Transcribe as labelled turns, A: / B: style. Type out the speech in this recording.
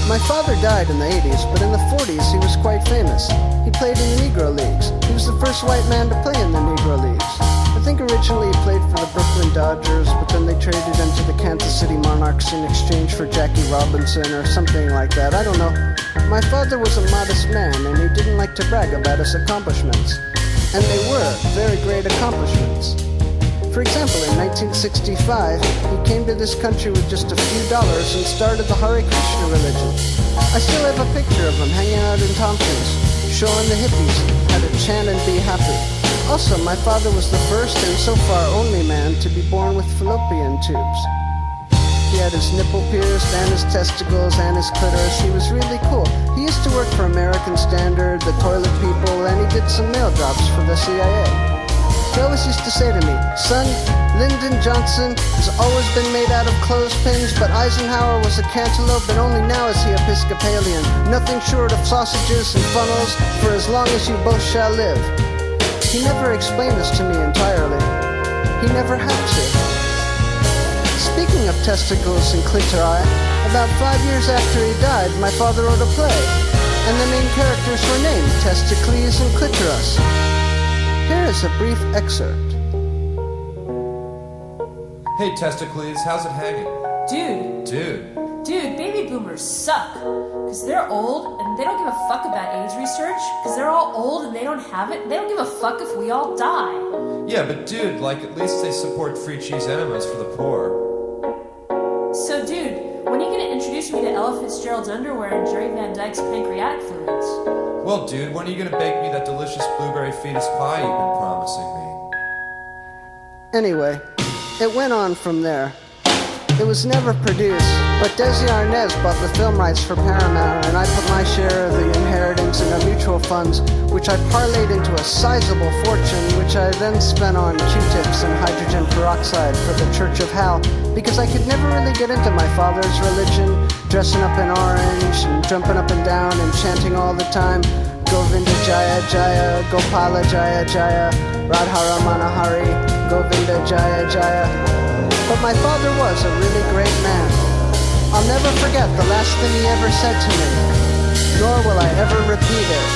A: My father died in the 80s, but in the 40s he was quite famous. He played in the Negro Leagues. He was the first white man to play in the Negro Leagues. I think originally he played for the Brooklyn Dodgers, but then they traded him to the Kansas City Monarchs in exchange for Jackie Robinson or something like that. I don't know. My father was a modest man, and he didn't like to brag about his accomplishments. And they were very great accomplishments. For example, in 1965, he came to this country with just a few dollars and started the Hare Krishna religion. I still have a picture of him hanging out in Tompkins, showing the hippies how to chant and be happy. Also, my father was the first and so far only man to be born with fallopian tubes. He had his nipple pierced and his testicles and his clitoris. He was really cool. He used to work for American Standard, the toilet people, and he did some mail drops for the CIA. He always used to say to me, "Son, Lyndon Johnson has always been made out of clothespins, but Eisenhower was a cantaloupe, and only now is he Episcopalian. Nothing short of sausages and funnels for as long as you both shall live." He never explained this to me entirely. He never had to. Speaking of testicles and clitori, about 5 years after he died, my father wrote a play, and the main characters were named Testicles and Clitoris. Here is a brief excerpt.
B: Hey, Testicles, how's it hanging?
C: Dude, baby boomers suck. Because they're old and they don't give a fuck about AIDS research. Because they're all old and they don't have it. They don't give a fuck if we all die.
B: Yeah, but dude, like, at least they support free cheese enemas for the poor.
C: So, dude, when are you gonna introduce me to Ella Fitzgerald's underwear and Jerry Van Dyke's pancreatic fluids?
B: Well, dude, when are you gonna bake me that delicious blueberry fetus pie you've been promising me?
A: Anyway, it went on from there. It was never produced, but Desi Arnaz bought the film rights for Paramount, and I put my share of the inheritance in a mutual funds, which I parlayed into a sizable fortune, which I then spent on Q-tips and hydrogen peroxide for the Church of Hal, because I could never really get into my father's religion, dressing up in orange and jumping up and down and chanting all the time, Govinda Jaya Jaya, Gopala Jaya Jaya, Radharamana Hari, Govinda Jaya Jaya. But my father was a really great man. I'll never forget the last thing he ever said to me, nor will I ever repeat it.